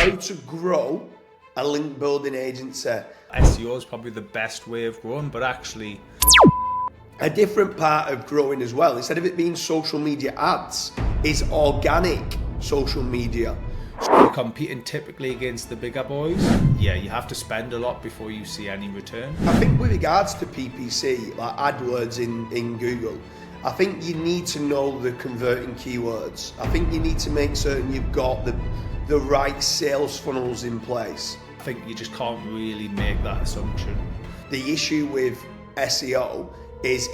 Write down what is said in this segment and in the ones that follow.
how to grow a link building agency. SEO is probably the best way of growing, but actually a different part of growing as well, instead of it being social media ads, is organic social media. You're competing typically against the bigger boys. Yeah, you have to spend a lot before you see any return. I think with regards to PPC, like AdWords in Google, I think you need to know the converting keywords. I think you need to make certain you've got the right sales funnels in place. I think you just can't really make that assumption. The issue with SEO is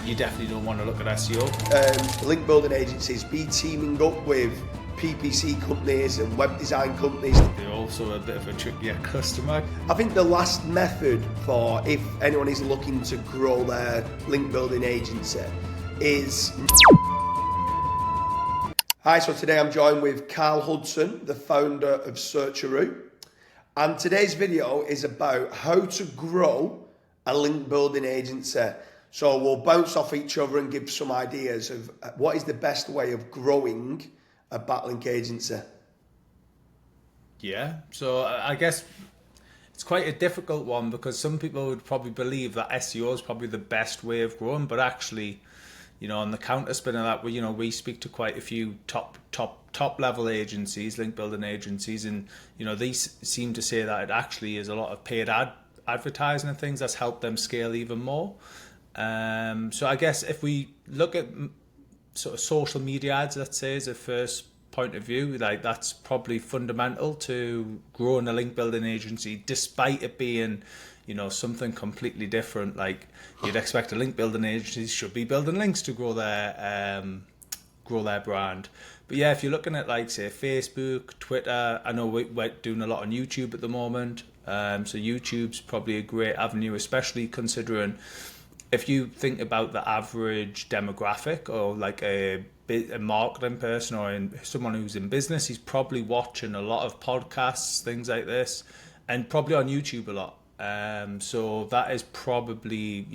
you definitely don't want to look at SEO. Link building agencies be teaming up with PPC companies and web design companies. They're also a bit of a trickier customer. I think the last method for if anyone is looking to grow their link building agency is... Hi, so today I'm joined with Carl Hudson, the founder of Searcheroo. And today's video is about how to grow a link building agency. So we'll bounce off each other and give some ideas of what is the best way of growing a backlink agency. Yeah, so I guess it's quite a difficult one because some people would probably believe that SEO is probably the best way of growing, but actually, you know, on the counter spin of that, we speak to quite a few top level agencies, link building agencies, and these seem to say that it actually is a lot of paid advertising and things that's helped them scale even more. So I guess if we look at sort of social media ads, let's say, as a first point of view, like that's probably fundamental to growing a link building agency, despite it being, something completely different. Like you'd expect a link building agency should be building links to grow their brand. But yeah, if you're looking at like say Facebook, Twitter, I know we're doing a lot on YouTube at the moment. So YouTube's probably a great avenue, especially considering if you think about the average demographic or like a marketing person or someone who's in business, he's probably watching a lot of podcasts, things like this, and probably on YouTube a lot. So that is probably,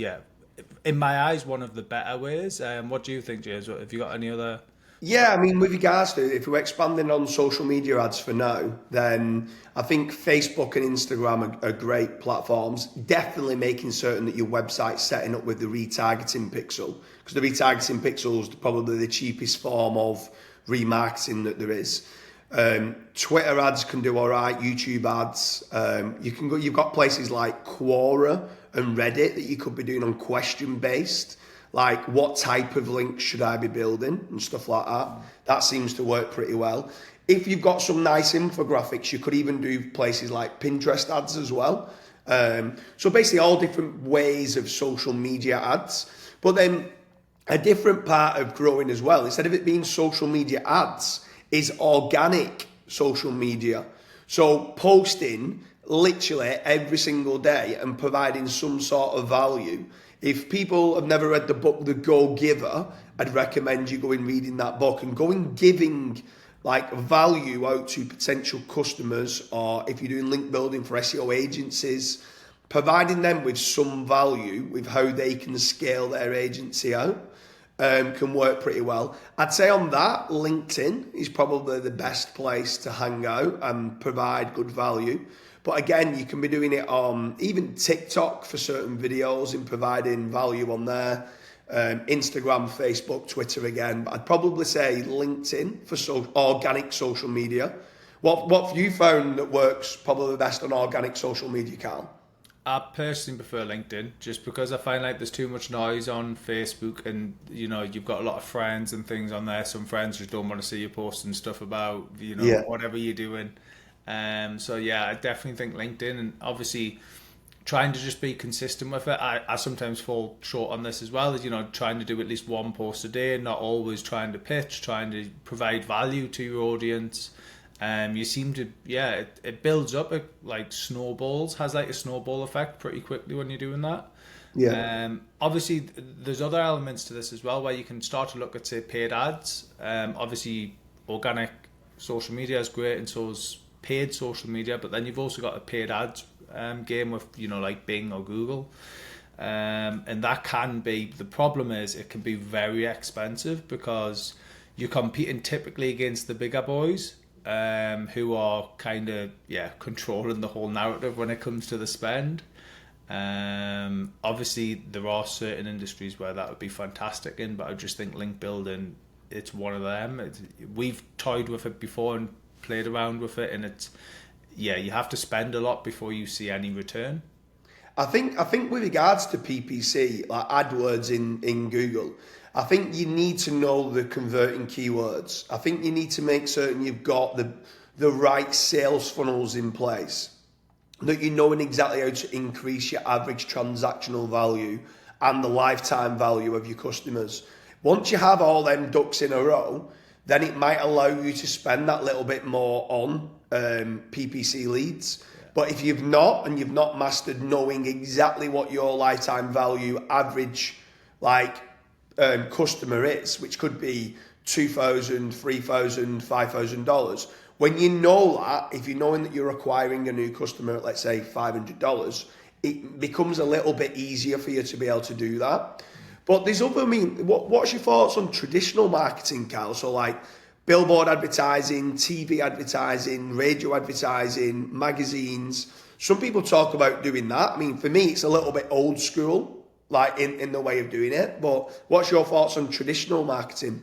in my eyes, one of the better ways. What do you think, James? Have you got any other... Yeah, I mean, with regards to, if we're expanding on social media ads for now, then I think Facebook and Instagram are great platforms. Definitely making certain that your website's setting up with the retargeting pixel, because the retargeting pixel is probably the cheapest form of remarketing that there is. Twitter ads can do all right, YouTube ads. You've got places like Quora and Reddit that you could be doing on question-based. Like what type of links should I be building and stuff like that. That seems to work pretty well. If you've got some nice infographics, you could even do places like Pinterest ads as well. So basically all different ways of social media ads. But then a different part of growing as well, instead of it being social media ads, is organic social media. So posting literally every single day and providing some sort of value. If people have never read the book, The Go-Giver, I'd recommend you going reading that book and going giving like value out to potential customers, or if you're doing link building for SEO agencies, providing them with some value with how they can scale their agency out can work pretty well. I'd say on that, LinkedIn is probably the best place to hang out and provide good value. But again, you can be doing it on even TikTok for certain videos and providing value on there. Instagram, Facebook, Twitter again. But I'd probably say LinkedIn for organic social media. What have you found that works probably best on organic social media, Carl? I personally prefer LinkedIn just because I find like there's too much noise on Facebook, and you've got a lot of friends and things on there. Some friends just don't want to see you posting stuff about whatever you're doing. So yeah, I definitely think LinkedIn, and obviously trying to just be consistent with it. I sometimes fall short on this as well, as trying to do at least one post a day, not always trying to pitch, trying to provide value to your audience. You seem to, it builds up, it like snowballs, has like a snowball effect pretty quickly when you're doing that. Yeah. Obviously there's other elements to this as well where you can start to look at, say, paid ads. Obviously organic social media is great, and so is paid social media, but then you've also got a paid ads game with like Bing or Google, and that can be, the problem is it can be very expensive because you're competing typically against the bigger boys. who are kind of controlling the whole narrative when it comes to the spend. Obviously, there are certain industries where that would be fantastic in, but I just think link building, it's one of them. We've toyed with it before and played around with it, and it's you have to spend a lot before you see any return. I think with regards to PPC, like AdWords in Google, I think you need to know the converting keywords. I think you need to make certain you've got the right sales funnels in place, that you know exactly how to increase your average transactional value and the lifetime value of your customers. Once you have all them ducks in a row, then it might allow you to spend that little bit more on PPC leads. But if you've not mastered knowing exactly what your lifetime value average customer is, which could be $2,000, $3,000, $5,000, when you know that, if you're knowing that you're acquiring a new customer at, let's say, $500, it becomes a little bit easier for you to be able to do that. But there's other, what's your thoughts on traditional marketing, Carl? So like billboard advertising, TV advertising, radio advertising, magazines. Some people talk about doing that. I mean, for me, it's a little bit old school, like in the way of doing it. But what's your thoughts on traditional marketing?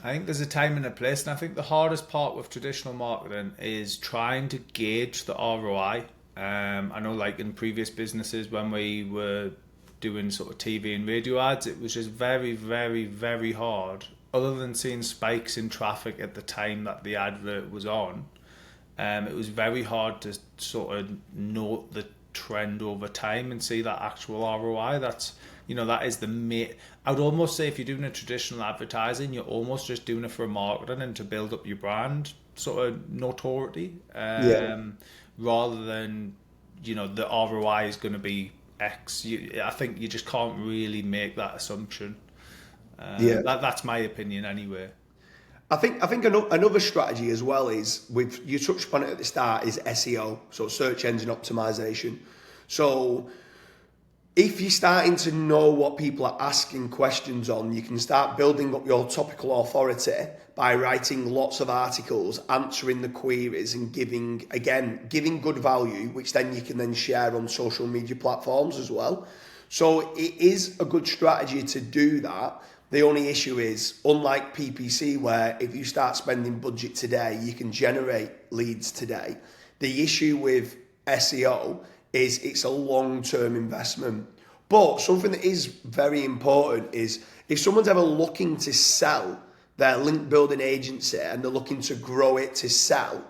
I think there's a time and a place, and I think the hardest part with traditional marketing is trying to gauge the ROI. I know, like in previous businesses, when we were doing sort of TV and radio ads, it was just very, very, very hard. Other than seeing spikes in traffic at the time that the advert was on, it was very hard to sort of note the trend over time and see that actual ROI. That is the main. I would almost say if you're doing a traditional advertising, you're almost just doing it for marketing and to build up your brand sort of notoriety, rather than the ROI is going to be X. I think you just can't really make that assumption. That's my opinion anyway. I think another strategy as well is, you touched upon it at the start, is SEO, so search engine optimization. So if you're starting to know what people are asking questions on, you can start building up your topical authority by writing lots of articles, answering the queries, and giving good value, which then you can then share on social media platforms as well. So it is a good strategy to do that. The only issue is, unlike PPC, where if you start spending budget today, you can generate leads today. The issue with SEO is it's a long-term investment. But something that is very important is, if someone's ever looking to sell their link building agency and they're looking to grow it to sell,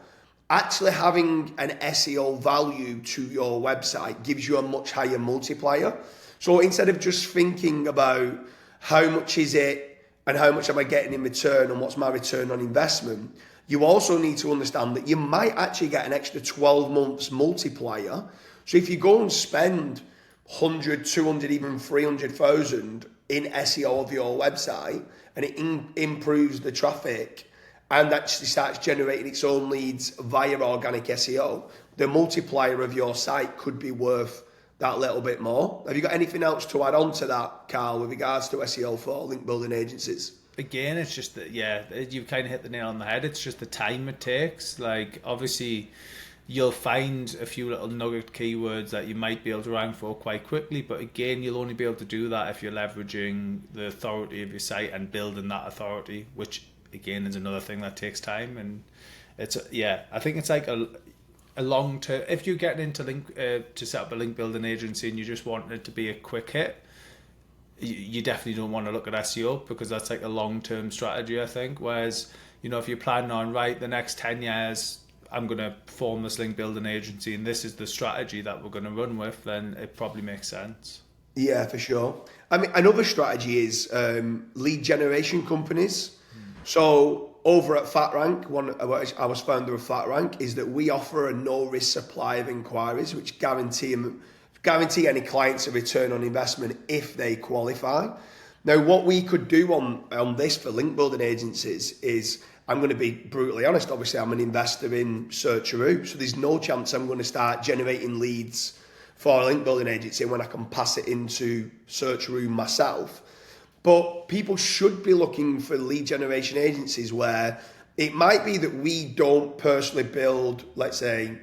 actually having an SEO value to your website gives you a much higher multiplier. So instead of just thinking about how much is it and how much am I getting in return and what's my return on investment, you also need to understand that you might actually get an extra 12 months multiplier. So if you go and spend 100, 200, even 300,000 in SEO of your website, and it improves the traffic and actually starts generating its own leads via organic SEO, the multiplier of your site could be worth that little bit more. Have you got anything else to add on to that, Carl, with regards to SEO for link building agencies? Again, it's just that, you've kind of hit the nail on the head. It's just the time it takes. Like, obviously, you'll find a few little nugget keywords that you might be able to rank for quite quickly, but again, you'll only be able to do that if you're leveraging the authority of your site and building that authority, which again is another thing that takes time. And it's I think it's like a long term. If you're getting into to set up a link building agency and you just want it to be a quick hit, you definitely don't want to look at SEO, because that's like a long term strategy, I think. Whereas, if you're planning on, the next 10 years I'm going to form this link building agency and this is the strategy that we're going to run with, then it probably makes sense. Yeah, for sure. I mean, another strategy is lead generation companies. So over at FatRank, I was founder of FatRank, is that we offer a no-risk supply of inquiries, which guarantee any clients a return on investment if they qualify. Now, what we could do on this for link building agencies is, I'm going to be brutally honest, obviously I'm an investor in Searcheroo, so there's no chance I'm going to start generating leads for a link building agency when I can pass it into Searcheroo myself. But people should be looking for lead generation agencies where It might be that we don't personally build, let's say,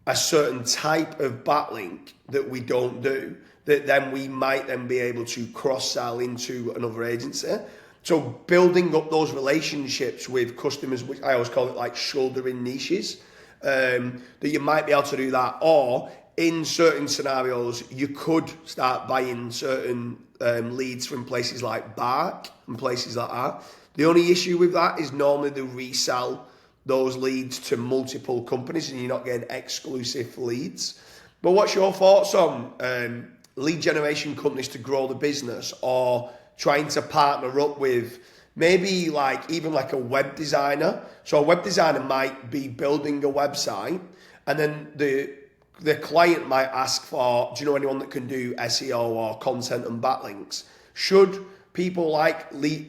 a certain type of backlink that we don't do, that then we might then be able to cross-sell into another agency. So building up those relationships with customers, which I always call it like shouldering niches, that you might be able to do that. Or in certain scenarios, you could start buying certain leads from places like Bark and places like that. The only issue with that is normally they resell those leads to multiple companies and you're not getting exclusive leads. But what's your thoughts on lead generation companies to grow the business, or trying to partner up with maybe like even like a web designer? So a web designer might be building a website, and then the client might ask for, do you know anyone that can do SEO or content and backlinks? Should people like link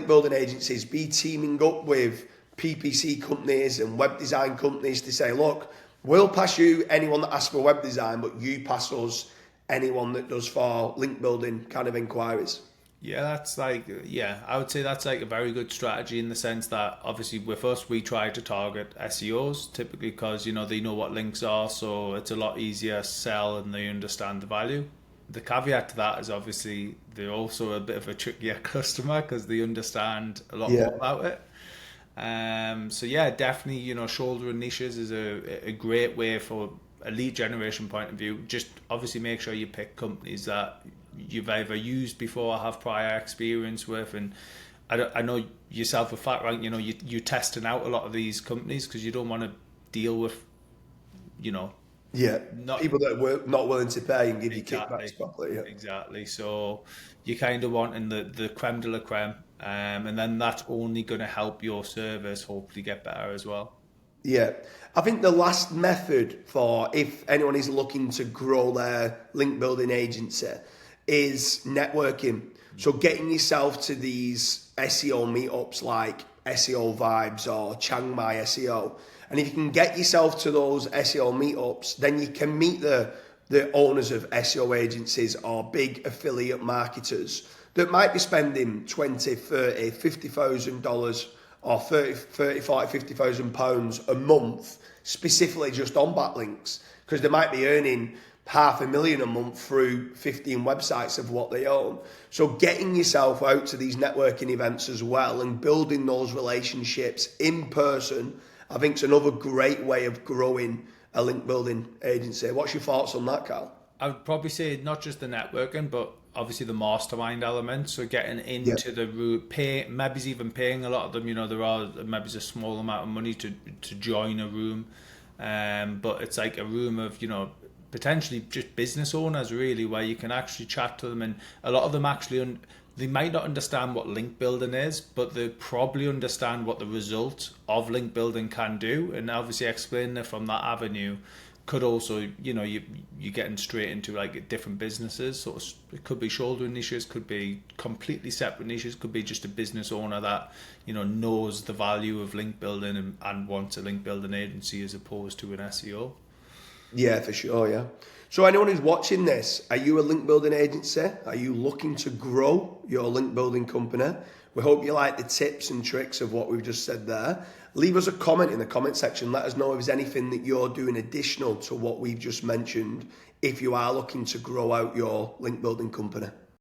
building agencies be teaming up with PPC companies and web design companies to say, look, we'll pass you anyone that asks for web design, but you pass us anyone that does for link building kind of inquiries? Yeah, I would say that's like a very good strategy, in the sense that obviously with us, we try to target SEOs typically because, you know, they know what links are, so it's a lot easier to sell and they understand the value. The caveat to that is obviously they're also a bit of a trickier customer because they understand a lot more about it. So yeah, definitely, you know, shouldering niches is a great way for a lead generation point of view. Just obviously make sure you pick companies that you've either used before or have prior experience with. And I know yourself with FatRank, you know, you're testing out a lot of these companies because you don't want to deal with, you know, people that were not willing to pay and give you exactly, kickbacks properly. Yeah. exactly. So you kind of want in the creme de la creme, and then that's only going to help your service hopefully get better as well. Yeah. I think the last method for if anyone is looking to grow their link building agency is networking. So getting yourself to these SEO meetups like SEO Vibes or Chiang Mai SEO. And if you can get yourself to those SEO meetups, then you can meet the owners of SEO agencies or big affiliate marketers that might be spending 20, 30, $50,000 or 30, 40, 50,000 pounds a month specifically just on backlinks, because they might be earning $500,000 a month through 15 websites of what they own. So getting yourself out to these networking events as well and building those relationships in person, I think, is another great way of growing a link building agency. What's your thoughts on that, Carl? I would probably say not just the networking, but obviously the mastermind element. So getting into the route, maybe even paying a lot of them. You know, there are maybe a small amount of money to join a room, but it's like a room of, you know, potentially just business owners really, where you can actually chat to them, and a lot of them actually they might not understand what link building is, but they probably understand what the result of link building can do, and obviously explaining it from that avenue could also, you know, you're getting straight into like different businesses. So it could be shouldering niches, could be completely separate niches, could be just a business owner that, you know, knows the value of link building and wants a link building agency as opposed to an SEO. Yeah, for sure, yeah. So anyone who's watching this, are you a link building agency? Are you looking to grow your link building company? We hope you like the tips and tricks of what we've just said there. Leave us a comment in the comment section. Let us know if there's anything that you're doing additional to what we've just mentioned if you are looking to grow out your link building company.